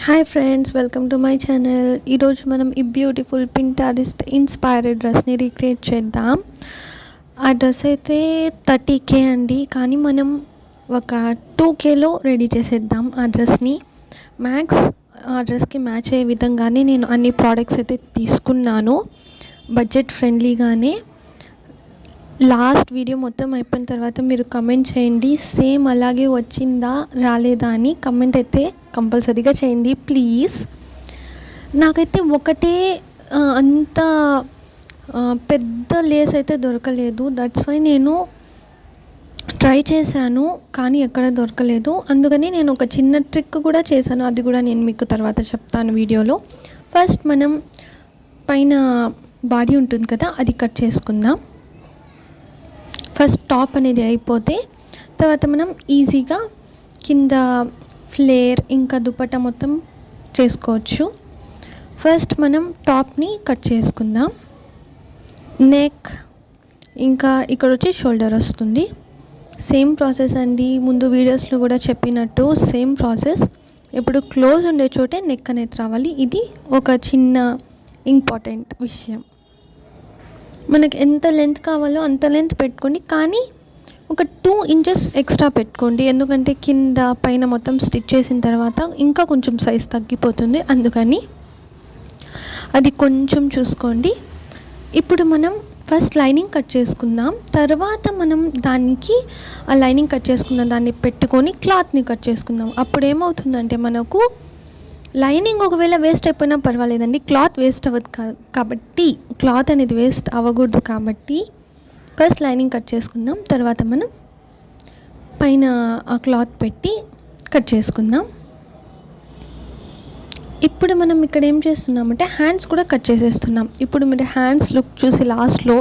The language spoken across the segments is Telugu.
Hi friends, welcome to my channel. ఈరోజు మనం ఈ బ్యూటిఫుల్ పింటరెస్ట్ ఇన్స్పైర్డ్ డ్రెస్ని రీక్రియేట్ చేద్దాం. ఆ డ్రెస్ అయితే 30K అండి, కానీ మనం ఒక 2Kలో రెడీ చేసేద్దాం ఆ డ్రెస్ని. మ్యాక్స్ ఆ డ్రెస్కి మ్యాచ్ అయ్యే విధంగానే నేను అన్ని ప్రోడక్ట్స్ అయితే తీసుకున్నాను, బడ్జెట్ ఫ్రెండ్లీగానే. లాస్ట్ వీడియో మొత్తం అయిపోయిన తర్వాత మీరు కమెంట్ చేయండి, సేమ్ అలాగే వచ్చిందా రాలేదా అని కమెంట్ అయితే కంపల్సరీగా చేయండి ప్లీజ్. నాకైతే ఒకటే అంత పెద్ద లేస్ అయితే దొరకలేదు, దట్స్ వై నేను ట్రై చేశాను కానీ ఎక్కడ దొరకలేదు. అందుకని నేను ఒక చిన్న ట్రిక్ కూడా చేశాను, అది కూడా నేను మీకు తర్వాత చెప్తాను వీడియోలో. ఫస్ట్ మనం పైన బాడీ ఉంటుంది కదా, అది కట్ చేసుకుందాం. ఫస్ట్ టాప్ అనేది అయిపోతే తర్వాత మనం ఈజీగా కింద ఫ్లేర్ ఇంకా దుపట్టా మొత్తం చేసుకోవచ్చు. ఫస్ట్ మనం టాప్ని కట్ చేసుకుందాం. నెక్ ఇంకా ఇక్కడ వచ్చి షోల్డర్ వస్తుంది. సేమ్ ప్రాసెస్ అండి, ముందు వీడియోస్లో కూడా చెప్పినట్టు సేమ్ ప్రాసెస్. ఇప్పుడు క్లోజ్ ఉండే చోటే నెక్ అనేది రావాలి. ఇది ఒక చిన్న ఇంపార్టెంట్ విషయం. మనకి ఎంత లెంత్ కావాలో అంత లెంత్ పెట్టుకోండి, కానీ ఒక 2 ఇంచెస్ ఎక్స్ట్రా పెట్టుకోండి, ఎందుకంటే కింద పైన మొత్తం స్టిచ్ చేసిన తర్వాత ఇంకా కొంచెం సైజ్ తగ్గిపోతుంది, అందుకని అది కొంచెం చూసుకోండి. ఇప్పుడు మనం ఫస్ట్ లైనింగ్ కట్ చేసుకుందాం. తర్వాత మనం దానికి ఆ లైనింగ్ కట్ చేసుకున్న దాన్ని పెట్టుకొని క్లాత్ని కట్ చేసుకుందాం. అప్పుడు ఏమవుతుందంటే మనకు లైనింగ్ ఒకవేళ వేస్ట్ అయిపోయినా పర్వాలేదండి, క్లాత్ వేస్ట్ అవ్వదు కాబట్టి, క్లాత్ అనేది వేస్ట్ అవ్వకూడదు కాబట్టి ఫస్ట్ లైనింగ్ కట్ చేసుకుందాం. తర్వాత మనం పైన ఆ క్లాత్ పెట్టి కట్ చేసుకుందాం. ఇప్పుడు మనం ఇక్కడ ఏం చేస్తున్నామంటే హ్యాండ్స్ కూడా కట్ చేసేస్తున్నాం. ఇప్పుడు మీరు హ్యాండ్స్ లుక్ చూసి లాస్ట్లో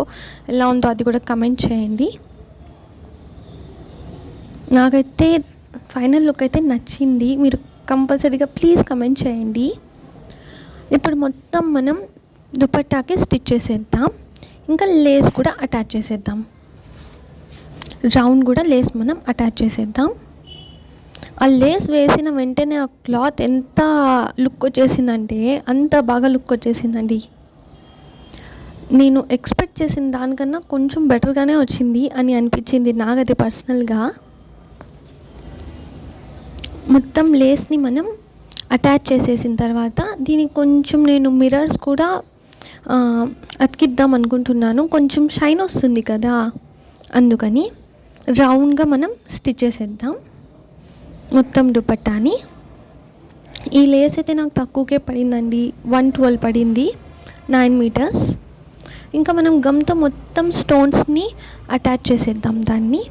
ఎలా ఉందో అది కూడా కమెంట్ చేయండి. నాకైతే ఫైనల్ లుక్ అయితే నచ్చింది, మీరు కంపల్సరీగా ప్లీజ్ కమెంట్ చేయండి. ఇప్పుడు మొత్తం మనం దుపట్టాకి స్టిచ్ చేసేద్దాం, ఇంకా లేస్ కూడా అటాచ్ చేసేద్దాం. రౌండ్ కూడా లేస్ మనం అటాచ్ చేసేద్దాం. ఆ లేస్ వేసిన వెంటనే ఆ క్లాత్ ఎంత లుక్ వచ్చేసిందంటే అంత బాగా లుక్ వచ్చేసిందండి. నేను ఎక్స్పెక్ట్ చేసిన దానికన్నా కొంచెం బెటర్గానే వచ్చింది అని అనిపించింది నాకైతే పర్సనల్గా. మొత్తం లేస్ని మనం అటాచ్ చేసేసిన తర్వాత దీనికి కొంచెం నేను మిర్రర్స్ కూడా అతికిద్దాం అనుకుంటున్నాను, కొంచెం షైన్ వస్తుంది కదా, అందుకని రౌండ్గా మనం స్టిచ్ చేసేద్దాం మొత్తం దుపట్టాని. ఈ లేస్ అయితే నాకు తక్కువకే పడిందండి, 112 పడింది, 9 మీటర్స్. ఇంకా మనం గమ్తో మొత్తం స్టోన్స్ని అటాచ్ చేసేద్దాం దాన్ని.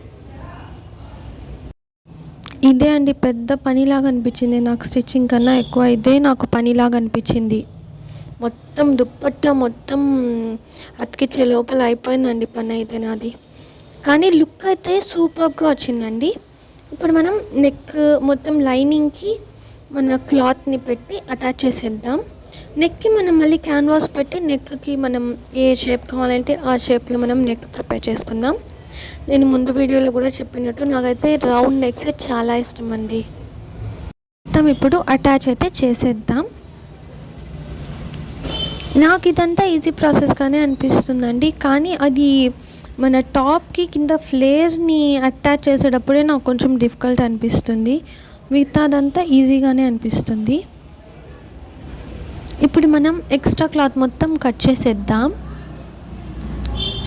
ఇదే అండి పెద్ద పనిలాగా అనిపించింది నాకు, స్టిచ్చింగ్ కన్నా ఎక్కువ ఇదే నాకు పనిలాగా అనిపించింది. మొత్తం దుప్పట్టా మొత్తం అతికిచ్చే లోపల అయిపోయిందండి పని అయితే నాది, కానీ లుక్ అయితే సూపర్గా వచ్చిందండి. ఇప్పుడు మనం నెక్ మొత్తం లైనింగ్కి మన క్లాత్ని పెట్టి అటాచ్ చేసేద్దాం. నెక్కి మనం మళ్ళీ క్యాన్వాస్ పెట్టి నెక్కి మనం ఏ షేప్ కావాలంటే ఆ షేప్లో మనం నెక్ ప్రిపేర్ చేసుకుందాం. నేను ముందు వీడియోలో కూడా చెప్పినట్టు నాకైతే రౌండ్ నెక్స్ చాలా ఇష్టం అండి. మొత్తం ఇప్పుడు అటాచ్ అయితే చేసేద్దాం. నాకు ఇదంతా ఈజీ ప్రాసెస్గానే అనిపిస్తుందండి, కానీ అది మన టాప్కి కింద ఫ్లేర్ని అటాచ్ చేసేటప్పుడే నాకు కొంచెం డిఫికల్ట్ అనిపిస్తుంది, మిగతాదంతా ఈజీగానే అనిపిస్తుంది. ఇప్పుడు మనం ఎక్స్ట్రా క్లాత్ మొత్తం కట్ చేసేద్దాం.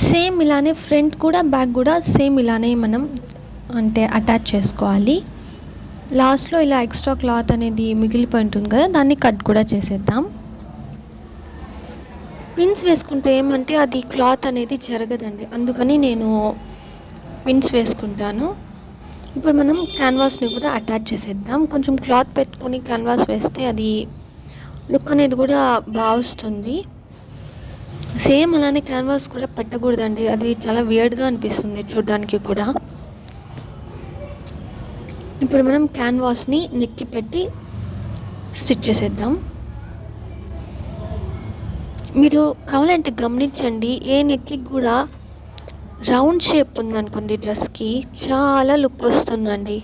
సేమ్ ఇలానే ఫ్రంట్ కూడా బ్యాక్ కూడా సేమ్ ఇలానే మనం అంటే అటాచ్ చేసుకోవాలి. లాస్ట్లో ఇలా ఎక్స్ట్రా క్లాత్ అనేది మిగిలిపోయి ఉంటుంది కదా, దాన్ని కట్ కూడా చేసేద్దాం. పిన్స్ వేసుకుంటే ఏమంటే అది క్లాత్ అనేది జరగదండి, అందుకని నేను పిన్స్ వేసుకుంటాను. ఇప్పుడు మనం క్యాన్వాస్ని కూడా అటాచ్ చేసేద్దాం. కొంచెం క్లాత్ పెట్టుకొని క్యాన్వాస్ వేస్తే అది లుక్ అనేది కూడా బాగా వస్తుంది. సేమ్ అలానే క్యాన్వాస్ కూడా పెట్టకూడదండి, అది చాలా వియర్డ్గా అనిపిస్తుంది చూడడానికి కూడా. ఇప్పుడు మనం క్యాన్వాస్ని నెక్కి పెట్టి స్టిచ్ చేసేద్దాం. మీరు కావాలంటే గమనించండి, ఏ నెక్కి కూడా రౌండ్ షేప్ ఉందనుకోండి డ్రెస్కి చాలా లుక్ వస్తుందండి.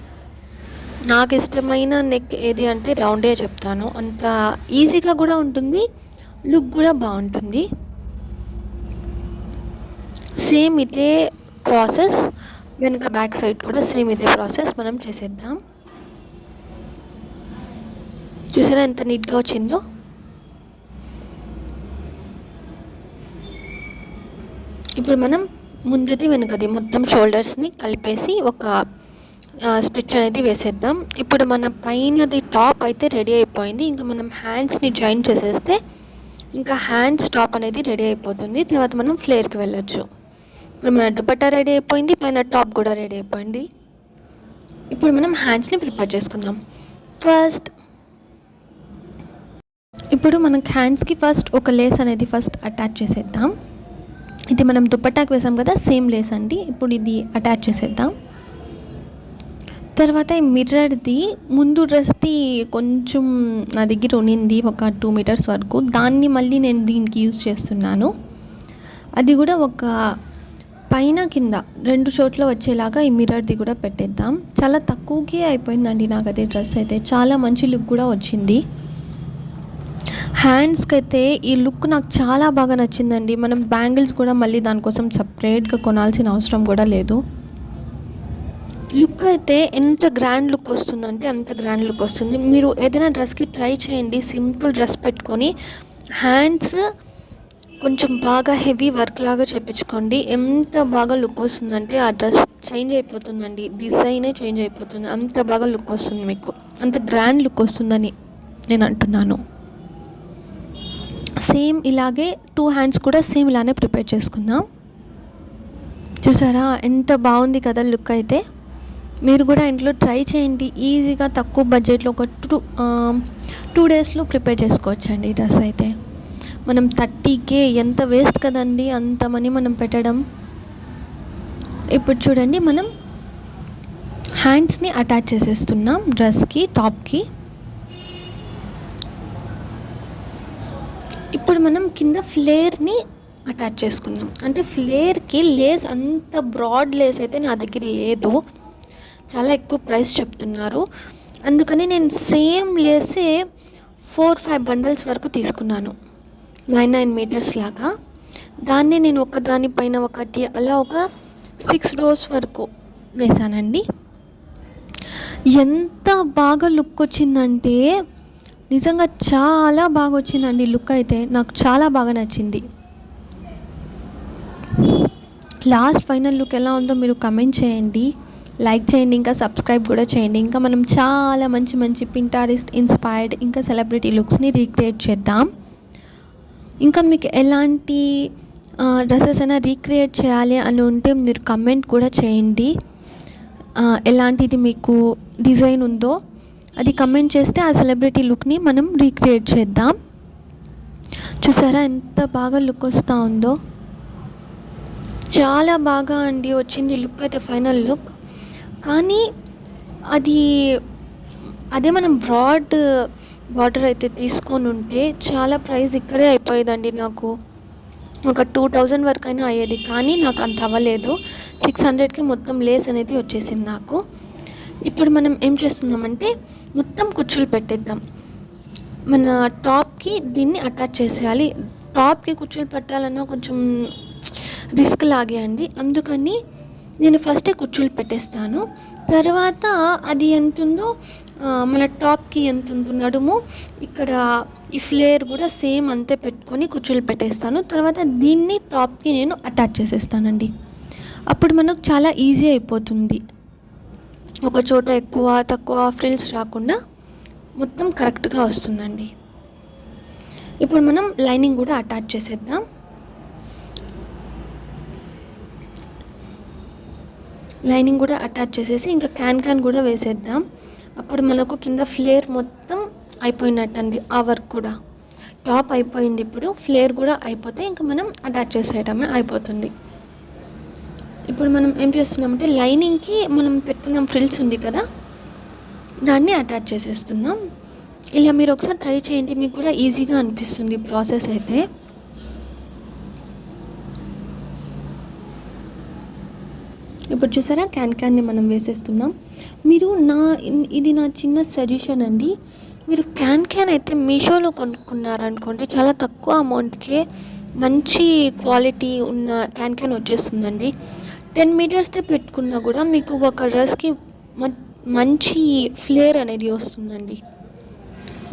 నాకు ఇష్టమైన నెక్ ఏది అంటే రౌండే చెప్తాను. అంత ఈజీగా కూడా ఉంటుంది, లుక్ కూడా బాగుంటుంది. సేమ్ ఇదే ప్రాసెస్ వెనుక బ్యాక్ సైడ్ కూడా సేమ్ ఇదే ప్రాసెస్ మనం చేసేద్దాం. చూసారా ఎంత నీట్గా వచ్చిందో. ఇప్పుడు మనం ముందుది వెనుకది మొత్తం షోల్డర్స్ని కలిపేసి ఒక స్టిచ్ అనేది వేసేద్దాం. ఇప్పుడు మన పైనది టాప్ అయితే రెడీ అయిపోయింది. ఇంకా మనం హ్యాండ్స్ని జాయిన్ చేసేస్తే ఇంకా హ్యాండ్స్ టాప్ అనేది రెడీ అయిపోతుంది. తర్వాత మనం ఫ్లేర్కి వెళ్ళొచ్చు. ఇప్పుడు మన దుపట్టా రెడీ అయిపోయింది, పైన టాప్ కూడా రెడీ అయిపోయింది. ఇప్పుడు మనం హ్యాండ్స్ని ప్రిపేర్ చేసుకుందాం. ఇప్పుడు మనకి హ్యాండ్స్కి ఫస్ట్ ఒక లేస్ అనేది ఫస్ట్ అటాచ్ చేసేద్దాం. ఇది మనం దుపట్టాకి వేసాం కదా, సేమ్ లేస్ అండి. ఇప్పుడు ఇది అటాచ్ చేసేద్దాం. తర్వాత ఈ మిర్రర్ది ముందు డ్రెస్ది కొంచెం నా దగ్గర ఉన్నింది ఒక 2 మీటర్స్ వరకు, దాన్ని మళ్ళీ నేను దీనికి యూజ్ చేస్తున్నాను. అది కూడా ఒక పైన కింద 2 చోట్ల వచ్చేలాగా ఈ మిర్రర్ది కూడా పెట్టేద్దాం. చాలా తక్కువకే అయిపోయిందండి నాకు అదే డ్రెస్ అయితే, చాలా మంచి లుక్ కూడా వచ్చింది. హ్యాండ్స్కి అయితే ఈ లుక్ నాకు చాలా బాగా నచ్చిందండి. మనం బ్యాంగిల్స్ కూడా మళ్ళీ దానికోసం సపరేట్గా కొనాల్సిన అవసరం కూడా లేదు. లుక్ అయితే ఎంత గ్రాండ్ లుక్ వస్తుందంటే అంత గ్రాండ్ లుక్ వస్తుంది. మీరు ఏదైనా డ్రెస్కి ట్రై చేయండి, సింపుల్ డ్రెస్ పెట్టుకొని హ్యాండ్స్ కొంచెం బాగా హెవీ వర్క్ లాగా చేయించుకోండి. ఎంత బాగా లుక్ వస్తుందంటే ఆ డ్రెస్ చేంజ్ అయిపోతుందండి, డిజైనే చేంజ్ అయిపోతుంది. అంత బాగా లుక్ వస్తుంది, మీకు అంత గ్రాండ్ లుక్ వస్తుందని నేను అంటున్నాను. సేమ్ ఇలాగే 2 హ్యాండ్స్ కూడా సేమ్ ఇలానే ప్రిపేర్ చేసుకుందాం. చూసారా ఎంత బాగుంది కదా లుక్ అయితే. మీరు కూడా ఇంట్లో ట్రై చేయండి, ఈజీగా తక్కువ బడ్జెట్లో ఒక 2 డేస్లో ప్రిపేర్ చేసుకోవచ్చండి ఈ డ్రెస్ అయితే. మనం 30K ఎంత వేస్ట్ కదండి అంత మనీ మనం పెట్టడం. ఇప్పుడు చూడండి మనం హ్యాండ్స్ని అటాచ్ చేసేస్తున్నాం డ్రెస్కి, టాప్కి. ఇప్పుడు మనం కింద ఫ్లేర్ని అటాచ్ చేసుకుందాం. అంటే ఫ్లేర్కి లేస్ అంత బ్రాడ్ లేస్ అయితే నా దగ్గర లేదు, చాలా ఎక్కువ ప్రైస్ చెప్తున్నారు. అందుకని నేను సేమ్ లేసే 4-5 బండల్స్ వరకు తీసుకున్నాను, 9 మీటర్స్ లాగా. దాన్ని నేను ఒకదానిపైన ఒకటి అలా ఒక 6 రోస్ వరకు వేసానండి. ఎంత బాగా లుక్ వచ్చిందంటే నిజంగా చాలా బాగా వచ్చిందండి లుక్ అయితే, నాకు చాలా బాగా నచ్చింది. లాస్ట్ ఫైనల్ లుక్ ఎలా ఉందో మీరు కమెంట్ చేయండి, లైక్ చేయండి, ఇంకా సబ్స్క్రైబ్ కూడా చేయండి. ఇంకా మనం చాలా మంచి మంచి పింటరెస్ట్ ఇన్స్పైర్డ్ ఇంకా సెలబ్రిటీ లుక్స్ని రీక్రియేట్ చేద్దాం. ఇంకా మీకు ఎలాంటి డ్రెస్సెస్ అయినా రీక్రియేట్ చేయాలి అని ఉంటే మీరు కమెంట్ కూడా చేయండి. ఎలాంటిది మీకు డిజైన్ ఉందో అది కమెంట్ చేస్తే ఆ సెలబ్రిటీ లుక్ని మనం రీక్రియేట్ చేద్దాం. చూసారా ఎంత బాగా లుక్ వస్తూ ఉందో, చాలా బాగా అండి వచ్చింది లుక్ అయితే, ఫైనల్ లుక్. కానీ అదే మనం బ్రాడ్ బార్డర్ అయితే తీసుకొని ఉంటే చాలా ప్రైస్ ఇక్కడే అయిపోయేదండి. నాకు ఒక 2000 వరకు అయినా అయ్యేది, కానీ నాకు అంత అవ్వలేదు. 600కి మొత్తం లేస్ అనేది వచ్చేసింది నాకు. ఇప్పుడు మనం ఏం చేస్తున్నామంటే మొత్తం కుచ్చులు పెట్టేద్దాం. మన టాప్కి దీన్ని అటాచ్ చేసేయాలి. టాప్కి కుచ్చులు పెట్టాలన్నా కొంచెం రిస్క్ లాగే అండి, అందుకని నేను ఫస్టే కుచ్చులు పెట్టేస్తాను. తర్వాత అది ఎంత ఉందో మన టాప్కి ఎంత ఉందో నడుము ఇక్కడ ఈ ఫ్లేర్ కూడా సేమ్ అంతే పెట్టుకొని కుచ్చులు పెట్టేస్తాను. తర్వాత దీన్ని టాప్కి నేను అటాచ్ చేసేస్తానండి. అప్పుడు మనకు చాలా ఈజీ అయిపోతుంది, ఒక చోట ఎక్కువ తక్కువ ఫ్రిల్స్ రాకుండా మొత్తం కరెక్ట్గా వస్తుందండి. ఇప్పుడు మనం లైనింగ్ కూడా అటాచ్ చేసేద్దాం. లైనింగ్ కూడా అటాచ్ చేసేసి ఇంకా క్యాన్ కూడా వేసేద్దాం. అప్పుడు మనకు కింద ఫ్లేర్ మొత్తం అయిపోయినట్టండి. ఆ వర్క్ కూడా టాప్ అయిపోయింది, ఇప్పుడు ఫ్లేర్ కూడా అయిపోతే ఇంకా మనం అటాచ్ చేసేయడమే అయిపోతుంది. ఇప్పుడు మనం ఏం చేస్తున్నామంటే లైనింగ్కి మనం పెట్టుకున్నాం ఫ్రిల్స్ ఉంది కదా, దాన్ని అటాచ్ చేసేస్తున్నాం. ఇలా మీరు ఒకసారి ట్రై చేయండి, మీకు కూడా ఈజీగా అనిపిస్తుంది ప్రాసెస్ అయితే. ఇప్పుడు చూసారా క్యాన్ని మనం వేసేస్తున్నాం. మీరు ఇది నా చిన్న సజెషన్ అండి. మీరు క్యాన్ అయితే మీషోలో కొనుక్కున్నారనుకోండి, చాలా తక్కువ అమౌంట్‌కే మంచి క్వాలిటీ ఉన్న క్యాన్ వచ్చేస్తుందండి. 10 మీటర్స్‌దే పెట్టుకున్నా కూడా మీకు ఒక డ్రెస్‌కి మంచి ఫ్లేర్ అనేది వస్తుందండి.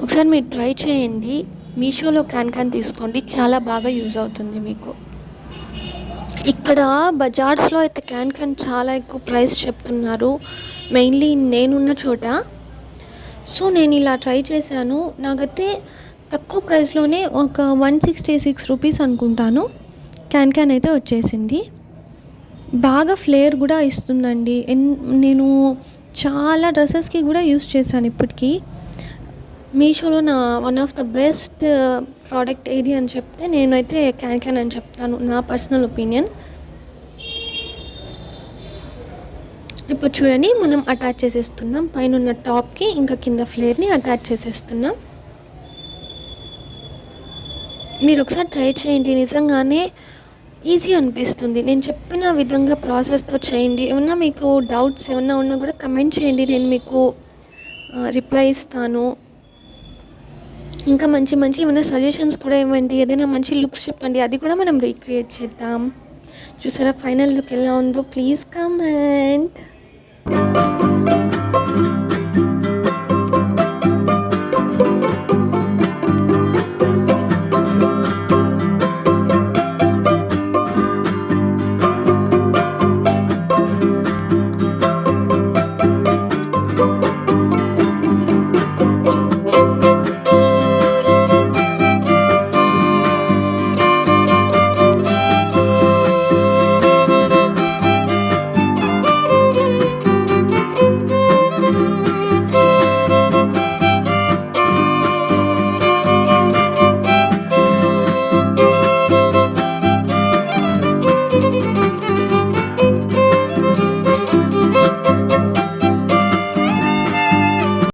ఒకసారి మీరు ట్రై చేయండి. మీషోలో క్యాన్ తీసుకోండి, చాలా బాగా యూజ్ అవుతుంది మీకు. ఇక్కడ బజార్స్లో అయితే క్యాన్ చాలా ఎక్కువ ప్రైస్ చెప్తున్నారు, మెయిన్లీ నేనున్న చోట. సో నేను ఇలా ట్రై చేశాను. నాకైతే తక్కువ ప్రైస్లోనే ఒక 166 రూపీస్ అనుకుంటాను క్యాన్ అయితే వచ్చేసింది. బాగా ఫ్లేర్ కూడా ఇస్తుందండి. నేను చాలా డ్రెస్సెస్కి కూడా యూస్ చేశాను ఇప్పటికీ. మీషోలో నా one of the best product ఏది అని చెప్తే నేనైతే క్యాన్ అని చెప్తాను, నా పర్సనల్ ఒపీనియన్. ఇప్పుడు చూడండి, మనం అటాచ్ చేసేస్తున్నాం పైన ఉన్న టాప్కి, ఇంకా కింద ఫ్లేర్ని అటాచ్ చేసేస్తున్నాం. మీరు ఒకసారి ట్రై చేయండి, నిజంగానే ఈజీ అనిపిస్తుంది. నేను చెప్పిన విధంగా ప్రాసెస్తో చేయండి. ఏమన్నా మీకు డౌట్స్ ఏమన్నా ఉన్నా కూడా కమెంట్ చేయండి, నేను మీకు రిప్లై ఇస్తాను. ఇంకా మంచి ఏమైనా సజెషన్స్ కూడా ఇవ్వండి, ఏదైనా మంచి లుక్స్ చెప్పండి, అది కూడా మనం రీక్రియేట్ చేద్దాం. చూసారా ఫైనల్ లుక్ ఎలా ఉందో? Please comment.